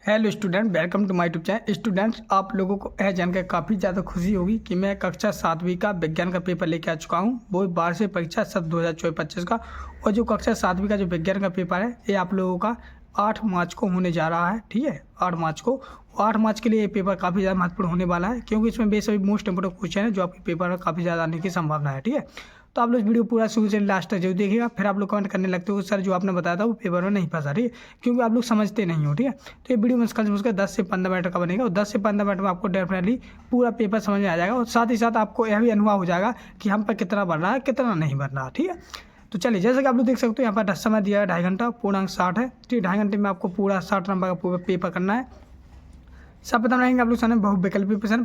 Hello student, welcome to my YouTube channel. Students, आप लोगों को यह जानकर काफ़ी ज़्यादा खुशी होगी कि मैं कक्षा 7वीं का विज्ञान का पेपर लेके आ चुका हूँ। वो वार्षिक परीक्षा सत्र 2024-25 का। और जो कक्षा 7वीं का जो विज्ञान का पेपर है, ये आप लोगों का 8 मार्च को होने जा रहा है। ठीक है, 8 मार्च को। 8 मार्च के लिए ये पेपर काफ़ी ज़्यादा महत्वपूर्ण होने वाला है, क्योंकि इसमें बेस सभी मोस्ट इंपोर्टेंट क्वेश्चन है जो आपके पेपर में काफ़ी ज़्यादा आने की संभावना है। ठीक है, तो आप लोग वीडियो पूरा शुरू से लास्ट तक जरूर देखिएगा। फिर आप लोग कमेंट करने लगते हो सर जो आपने बताया था वो पेपर में नहीं फंसा। ठीक है, क्योंकि आप लोग समझते नहीं हो। ठीक है, तो ये वीडियो मुश्किल से मुश्किल 10 से 15 मिनट का बनेगा और 10 से 15 मिनट में आपको डेफिनेटली पूरा पेपर समझ में आ जाएगा। और साथ ही साथ आपको यह भी अनुभव हो जाएगा कि हम पर कितना बढ़ रहा है, कितना नहीं बढ़ रहा। ठीक है, तो चलिए, जैसे कि आप लोग देख सकते हो यहाँ पर समय दिया है 2.5 घंटा, पूर्णांक 60 है। ठीक है, 2.5 घंटे में आपको पूरा 60 नंबर का पूरा पेपर करना है। सब पता रहेंगे आप लोग सामने बहुविकल्पी प्रश्न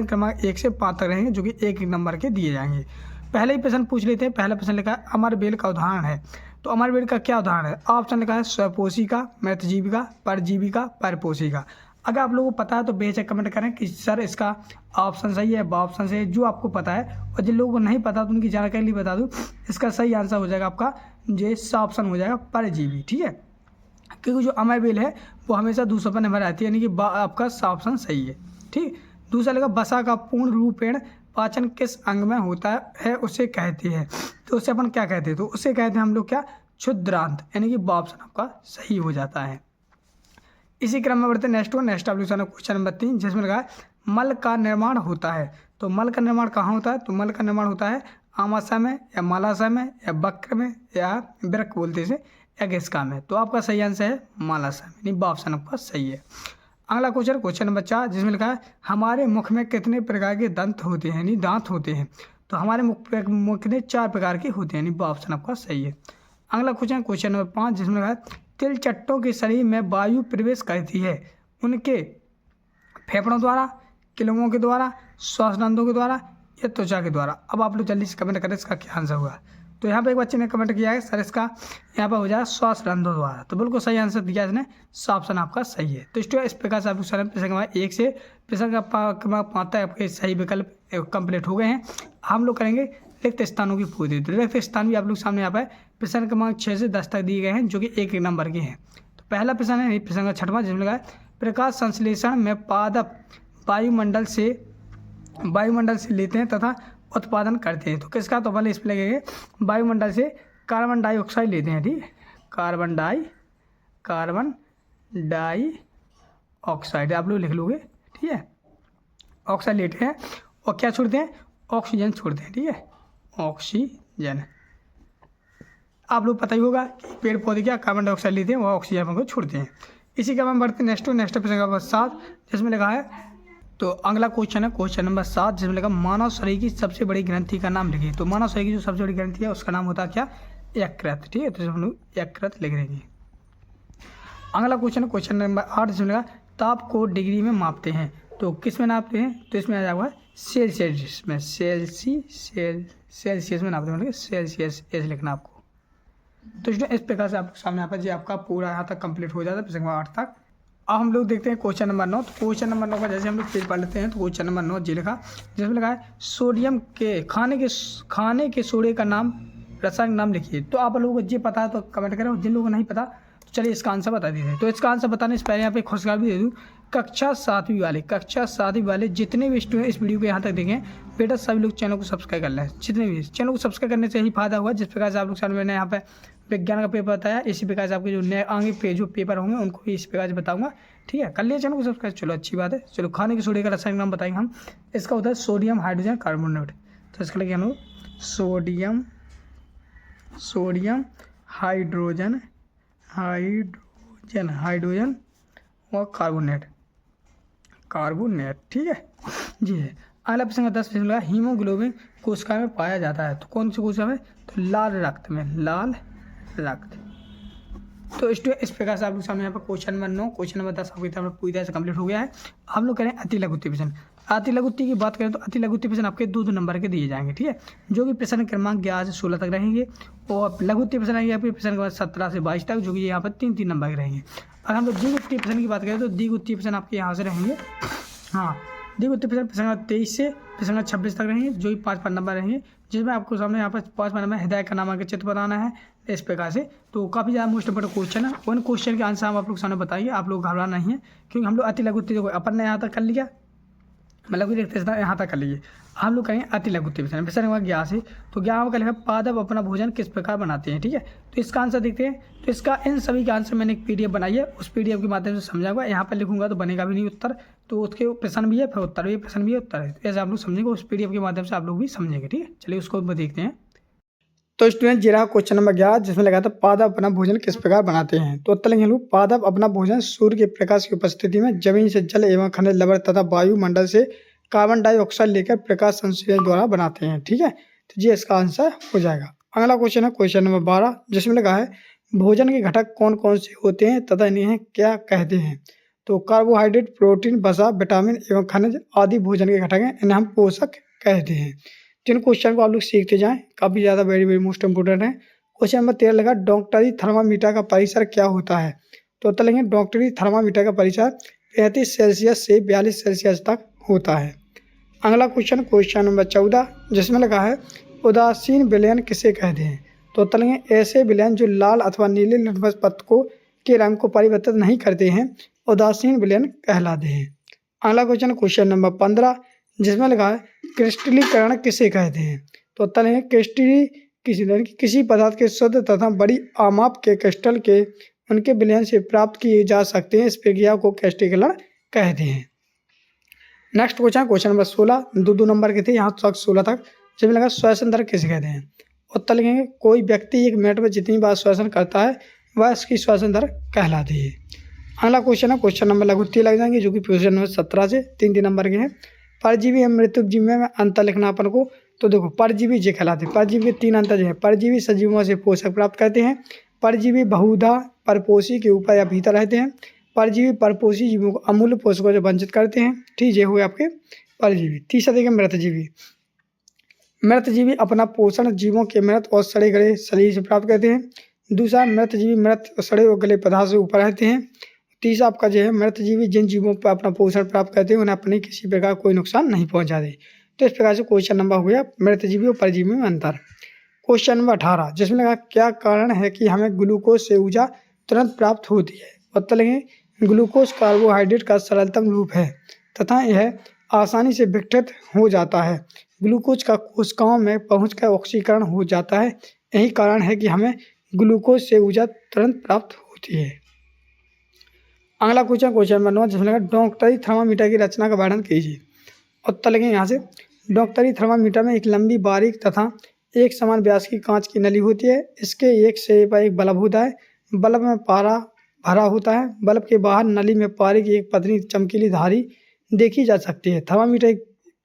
क्रमांक 1 से 5 तक रहेंगे, जो कि एक नंबर के दिए जाएंगे। पहले ही प्रश्न पूछ लेते हैं। पहला प्रश्न लिखा है अमरबेल का उदाहरण है। तो अमरबेल का क्या उदाहरण है? ऑप्शन लिखा है स्वपोषिका, मृतजीविका, परजीविका, परपोषिका। अगर आप लोगों को पता है तो बेशक कमेंट करें कि सर इसका ऑप्शन सही है, ऑप्शन सही है, जो आपको पता है। और जिन लोगों को नहीं पता तो उनकी जानकारी लिए बता दूँ, इसका सही आंसर हो जाएगा आपका जो ऑप्शन हो जाएगा परजीवी। ठीक है, क्योंकि जो अमरबेल है वो हमेशा दूसरों पर निर्भर रहती है, यानी कि आपका ऑप्शन सही है। ठीक, दूसरा लगा वसा का पूर्ण रूपेण पाचन किस अंग में होता है उसे कहते हैं। तो उसे अपन क्या कहते हैं? तो उसे कहते हैं हम लोग क्या? क्षुद्रांत, यानी कि ऑप्शन आपका सही हो जाता है। इसी क्रम में बढ़ते नेक्स्ट आप लोग क्वेश्चन नंबर 3, जिसमें लगा मल का निर्माण होता है। तो मल का निर्माण कहाँ होता है? तो मल का निर्माण होता है आमाशय में या मालाशय में या वक्र में या वृक्क बोलते हैं या घिसका में। तो आपका सही आंसर है मालाशय में, यानी ऑप्शन आपका सही है। अगला क्वेश्चन नंबर 4, जिसमें लिखा है हमारे मुख में कितने प्रकार के दंत होते हैं, यानी दांत होते हैं। तो हमारे मुख में 4 प्रकार के होते हैं, यानी ऑप्शन आपका सही है। अगला क्वेश्चन नंबर 5, जिसमें लिखा है तिलचट्टों के शरीर में वायु प्रवेश करती है उनके फेफड़ों द्वारा, किलों के द्वारा, श्वासनंदों के द्वारा या त्वचा के द्वारा। अब आप लोग जल्दी से कमेंट करें इसका क्या आंसर हुआ। तो यहाँ पे एक बच्चे ने कमेंट किया है सर इसका यहाँ पर हो जाएगा श्वासनंदों द्वारा। तो बिल्कुल सही आंसर दिया इसने, ऑप्शन आपका सही है। तो इस प्रकार से आप लोग प्रश्न 1 से प्रश्न का 5 तक आपके सही विकल्प कंप्लीट हो गए हैं। हम लोग करेंगे रिक्त स्थानों की पूरी। रिक्त स्थान भी आप लोग सामने यहाँ पर प्रश्न क्रमांक 6 से 10 तक दिए गए हैं, जो कि एक नंबर के हैं। तो पहला प्रश्न है प्रश्न का 6वां, जिसमें लगा प्रकाश संश्लेषण में पादप वायुमंडल से लेते हैं तथा उत्पादन करते हैं। तो किसका? तो पहले इसमें लगेंगे वायुमंडल से कार्बन डाइऑक्साइड लेते हैं। ठीक, कार्बन डाइऑक्साइड आप लोग लिख लोगे। ठीक है, ऑक्साइड लेते हैं और क्या छोड़ते हैं? ऑक्सीजन छोड़ते हैं। ठीक है, ऑक्सीजन। आप लोग पता ही होगा कि पेड़ पौधे क्या कार्बन डाइऑक्साइड लेते हैं, वो ऑक्सीजन को छोड़ते हैं। इसी के बाद हम बढ़ते हैं नेक्स्ट प्रश्न नंबर 7, जिसमें लिखा है तो अगला क्वेश्चन है क्वेश्चन नंबर 7, जिसमें लगा मानव शरीर की सबसे बड़ी ग्रंथि का नाम लिखिए। तो मानव शरीर की जो सबसे बड़ी ग्रंथि है उसका नाम होता है क्या? यकृत। ठीक है, तो हम लोग यकृत लिख देंगे। अगला क्वेश्चन नंबर 8, जिसमें लगा ताप को डिग्री में मापते हैं। तो किस में नापते हैं? तो इसमें आ जाएगा सेल्सियस में, सेल्सियस में नापते हैं, सेल्सियस ऐसे लिखना आपको। तो इस प्रकार से आपको सामने यहाँ पर जो आपका पूरा यहाँ तक कंप्लीट हो जाता है प्रश्न 8 तक। अब हम लोग देखते हैं क्वेश्चन नंबर 9। तो क्वेश्चन नंबर 9 का जैसे हम लोग पेज पढ़ लेते हैं, तो क्वेश्चन नंबर 9 जी लिखा, जिसमें लिखा है सोडियम के खाने के सोडे का नाम, रासायनिक नाम लिखिए। तो आप लोगों को ये पता है तो कमेंट करें, और जिन लोगों को नहीं पता तो चलिए इसका आंसर बता दीजिए। तो इसका आंसर बताने से पहले यहाँ पे खुशखबरी भी दे दूँ, कक्षा 7वीं वाले जितने भी स्टूडेंट इस वीडियो को यहाँ तक देखें, बेटा सभी लोग चैनल को सब्सक्राइब कर लें। जितने भी चैनल को सब्सक्राइब करने से ही फायदा हुआ। जिस प्रकार से आप लोग सामने मैंने यहाँ पे विज्ञान का पेपर बताया, इसी प्रकार से आपके जो नए आगे पे जो पेपर होंगे उनको भी इस प्रकार से बताऊंगा। ठीक है, कर लिया चैनल को सब्सक्राइब, चलो अच्छी बात है। चलो खाने के सोडे का रासायनिक नाम बताएंगे हम। इसका होता है सोडियम हाइड्रोजन कार्बोनेट। तो इसका लगे हम लोग सोडियम हाइड्रोजन और कार्बोनेट। ठीक है जी है। अगला प्रश्न 10 लगा हीमोग्लोबिन कोशिका में पाया जाता है। तो कौन सी कोशिका में? तो लाल रक्त में, लाल रक्त। तो इस प्रकार से आप लोग सामने यहाँ पर क्वेश्चन नंबर 9 क्वेश्चन नंबर 10 आपकी तरफ पूरी तरह से कंप्लीट हो गया है। हम लोग करें अति लघुत्तम प्रश्न। अति लघुत्तम की बात करें तो अति लघुत्तम प्रश्न आपके 2 नंबर के दिए जाएंगे। ठीक है, जो कि प्रश्न क्रमांक 11 से 16 तक रहेंगे, और लघुत्तम प्रश्न आएंगे आपके प्रश्न क्रमांक 17 से 22 तक, जो कि यहाँ पर 3 नंबर के रहेंगे। अगर हम लोग द्विगुत्तीय प्रश्न की बात करें तो द्विगुत्तीय प्रश्न आपके यहाँ से रहेंगे। हाँ, देखो उत्तर प्रश्न संख्या 23 से संख्या 26 तक रहेंगे, जो भी 5 नंबर रहेंगे, जिसमें आपको सामने यहाँ पर 5 नंबर हिदायत का नाम का चित्र बनाना है इस प्रकार से। तो काफ़ी ज़्यादा मोस्ट इंपोर्टेंट क्वेश्चन है। उन क्वेश्चन के आंसर हम आप लोग सामने बताएंगे, आप लोग घबराना नहीं है, क्योंकि हम लोग अति लघु उत्तर, देखो अपन ने यहाँ तक कर लिया, मतलब कि देखते यहाँ तक कर लीजिए, हम लोग कहेंगे अति लघु उत्तर प्रश्न। प्रश्न नंबर 11 से, तो 11 का लिखा पादप अपना भोजन किस प्रकार बनाते हैं, ठीक है। तो इसका आंसर देखते हैं। तो इसका इन सभी का आंसर मैंने एक पीडीएफ बनाई है, उस पीडीएफ के माध्यम से समझाऊंगा। यहाँ पर लिखूंगा तो बनेगा भी नहीं उत्तर, तो उसके प्रश्न भी है, फिर उत्तर भी, प्रश्न भी है, उत्तर है। तो ऐसे आप लोग समझेंगे, उस पीडीएफ के माध्यम से आप लोग भी समझेंगे, ठीक है। चलिए उसको देखते हैं। तो स्टूडेंट जी रहा क्वेश्चन नंबर 11, जिसमें लगा था पादप अपना भोजन किस प्रकार बनाते हैं। तो उत्तर लिखेंगे लोग, पादप अपना भोजन सूर्य के प्रकाश की उपस्थिति में जमीन से जल एवं खनिज लवण तथा वायुमंडल से कार्बन डाइऑक्साइड लेकर प्रकाश संश्लेषण द्वारा बनाते हैं, ठीक है। तो जी इसका आंसर हो जाएगा। अगला क्वेश्चन है क्वेश्चन नंबर 12, जिसमें लगा है भोजन के घटक कौन कौन से होते हैं तथा इन्हें क्या कहते हैं। तो कार्बोहाइड्रेट, प्रोटीन, वसा, विटामिन एवं खनिज आदि भोजन के घटक हैं, इन्हें हम पोषक कहते हैं। जिन क्वेश्चन को आप लोग सीखते जाएं, काफ़ी ज़्यादा वेरी मोस्ट इंपोर्टेंट है। क्वेश्चन नंबर 13 लगा डॉक्टरी थर्मामीटर का परिसर क्या होता है। तो उत्तर लेंगे डॉक्टरी थर्मामीटर का परिसर 35 सेल्सियस से 42 सेल्सियस तक होता है। अगला क्वेश्चन क्वेश्चन नंबर 14, जिसमें लगा है उदासीन विलयन किसे कहते हैं। तो उत्तर लेंगे ऐसे विलयन जो लाल अथवा नीले लिटमस पत्र के रंग को परिवर्तित नहीं करते हैं, उदासीन विलयन कहलाते हैं। अगला क्वेश्चन क्वेश्चन नंबर 15, जिसमें लगा है क्रिस्टलीकरण किसे कहते हैं। तो उत्तर है किसी पदार्थ के शुद्ध तथा बड़ी आमाप के क्रिस्टल के उनके विलयन से प्राप्त किए जा सकते हैं, इस प्रक्रिया को क्रिस्टलीकरण कहते हैं। नेक्स्ट क्वेश्चन नंबर 16, दो नंबर के थे यहाँ तक 16 तक, जिसमें लगा श्वसन दर किसे कहते हैं। उत्तर लिखेंगे कोई व्यक्ति 1 मिनट में जितनी बार श्वसन करता है वह इसकी श्वसन दर कहलाती है। अगला क्वेश्चन है क्वेश्चन नंबर लगभग 3 लग जाएंगे, जो कि क्वेश्चन नंबर 17 से 3 नंबर के हैं। परजीवी एवं मृतजीवी में अंतर लिखना अपन को। तो देखो परजीवी जे कहलाते हैं, परजीवी के 3 अंतर जो है, परजीवी सजीवों से पोषक प्राप्त करते हैं, परजीवी बहुधा परपोषी के ऊपर या भीतर रहते हैं, परजीवी परपोषी जीवों को अमूल्य पोषकों से वंचित करते हैं, ठीक ये हुए आपके परजीवी। तीसरा देखिए मृतजीवी, मृतजीवी अपना पोषण जीवों के मृत और सड़े गले शरीर से प्राप्त करते हैं। दूसरा मृतजीवी मृत सड़े और गले पदार्थ से ऊपर रहते हैं। तीसरा आपका जो है मृतजीवी जिन जीवों पर अपना पोषण प्राप्त करते हैं उन्हें अपने किसी प्रकार कोई नुकसान नहीं पहुंचाते। तो इस प्रकार से क्वेश्चन नंबर हो गया मृतजीवी और परजीवी में अंतर। क्वेश्चन नंबर 18, जिसमें लगा क्या कारण है कि हमें ग्लूकोज से ऊर्जा तुरंत प्राप्त होती है। उत्तर लेंगे ग्लूकोज कार्बोहाइड्रेट का सरलतम रूप है तथा यह आसानी से विघटित हो जाता है। ग्लूकोज का कोशिकाओं में पहुंचकर ऑक्सीकरण हो जाता है, यही कारण है कि हमें ग्लूकोज से ऊर्जा तुरंत प्राप्त होती है। अगला क्वेश्चन नंबर 9, जिसमें लगा डॉक्टरी थर्मामीटर की रचना का वर्णन कीजिए। उत्तर लगे यहाँ से डॉक्टरी थर्मामीटर में एक लंबी बारीक तथा एक समान व्यास की कांच की नली होती है। इसके एक सिरे पर एक बल्ब होता है, बल्ब में पारा भरा होता है, बल्ब के बाहर नली में पारे की एक पतली चमकीली धारी देखी जा सकती है। थर्मामीटर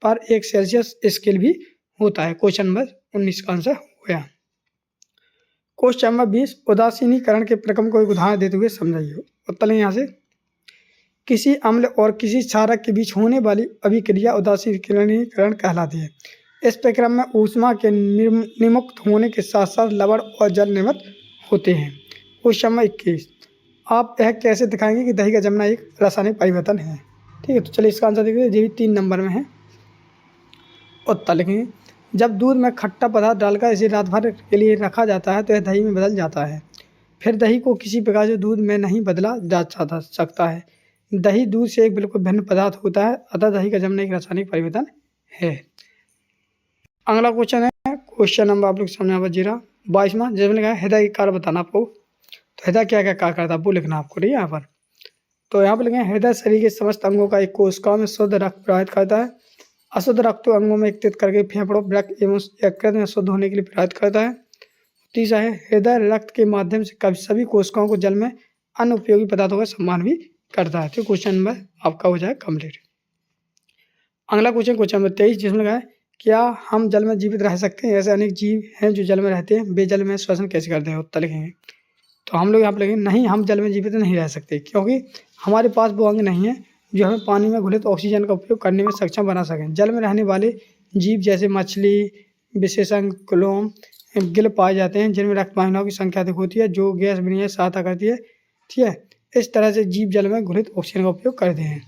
पर 1 सेल्सियस स्केल भी होता है। क्वेश्चन नंबर 19 का आंसर हो गया। क्वेश्चन नंबर 20, उदासीनीकरण के प्रक्रम को एक उदाहरण देते हुए समझाइए। उत्तर यहाँ से किसी अम्ल और किसी क्षारक के बीच होने वाली अभिक्रिया उदासीनीकरण कहलाती है। इस प्रक्रम में ऊष्मा के निर्मुक्त होने के साथ साथ लवण और जल निर्मित होते हैं। क्वेश्चन नंबर 21, आप यह कैसे दिखाएंगे कि दही का जमना एक रासायनिक परिवर्तन है। ठीक है, तो चलिए इसका आंसर देखिए, ये भी 3 नंबर में है। उत्तर लिखेंगे जब दूध में खट्टा पदार्थ डालकर इसे रात भर के लिए रखा जाता है तो यह दही में बदल जाता है। फिर दही को किसी प्रकार से दूध में नहीं बदला जा सकता है। दही दूध से एक बिल्कुल भिन्न पदार्थ होता है, अतः दही का जमना एक रासायनिक परिवर्तन है। अगला क्वेश्चन है क्वेश्चन नंबर आप लोग सामने आप 22वां, जिसमें लिखा है हृदय के कार्य बताना आपको। तो हृदय क्या क्या कार्य करता है वो लिखना आपको, ठीक है यहाँ पर। तो यहाँ पर लिखे हृदय शरीर के समस्त अंगों का एक कोशिकाओं में शुद्ध रक्त प्रवाहित करता है। अशुद्ध रक्त को अंगों में एकत्रित करके फेफड़ों रक्त एवं यकृत में शुद्ध होने के लिए प्रभावित करता है। तीसरा है हृदय रक्त के माध्यम से सभी कोशिकाओं को जल में अन्य उपयोगी पदार्थों का सम्मान भी करता है। तो क्वेश्चन नंबर आपका हो जाए कंप्लीट। अगला क्वेश्चन नंबर 23, जिसमें लगा है क्या हम जल में जीवित रह सकते हैं। ऐसे अनेक जीव हैं जो जल में रहते हैं, वे जल में श्वसन कैसे करते हैं। उत्तर लिखेंगे तो हम लोग यहाँ पर लिखेंगे नहीं, हम जल में जीवित नहीं रह सकते, क्योंकि हमारे पास वो अंग नहीं है जो हमें पानी में घुलित ऑक्सीजन का उपयोग करने में सक्षम बना सकें। जल में रहने वाले जीव जैसे मछली, विशेषज्ञ क्लोम, गिल पाए जाते हैं जिनमें रक्त वाहिनियों की संख्या अधिक होती है जो गैस विनिमय सहायता करती है। ठीक है, इस तरह से जीव जल में घुलित ऑक्सीजन का उपयोग करते हैं।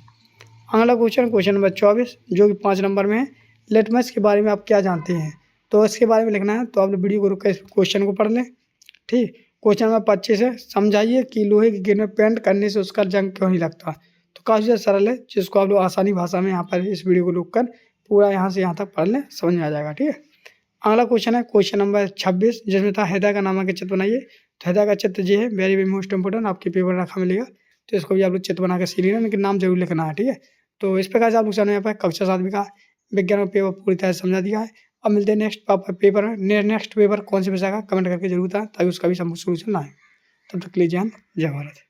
अगला क्वेश्चन नंबर 24 जो कि 5 नंबर में है। लिटमस के बारे में आप क्या जानते हैं? तो इसके बारे में लिखना है, तो आप वीडियो को रुक क्वेश्चन को पढ़ लें। ठीक, क्वेश्चन नंबर 25 है, समझाइए कि लोहे की गेंद में पेंट करने से उसका जंग क्यों नहीं लगता। तो काफ़ी ज़्यादा सरल है, जिसको आप लोग आसानी भाषा में यहाँ पर इस वीडियो को रुक कर पूरा यहाँ से यहाँ तक पढ़ लें, समझ में आ जाएगा। ठीक है, अगला क्वेश्चन है क्वेश्चन नंबर 26 जिसमें था हृदय का नामक चित्र बनाइए। तो हृदय का चित्र ये है, वेरी वेरी मोस्ट इंपोर्टेंट, आपके पेपर रखा मिलेगा, तो इसको भी आप लोग चित्र बना के सीख लेना, लेकिन नाम जरूर लिखना है। ठीक है, तो इस प्रकार से आप लोग समझ में पाए कक्षा 7वीं का विज्ञान का पेपर पूरी तरह से समझा दिया है। अब मिलते हैं नेक्स्ट पेपर कौन से विषय का, कमेंट करके जरूर बताएं ताकि उसका भी सोल्यूशन लाएं। तब तक के लिए जय हिंद, जय भारत।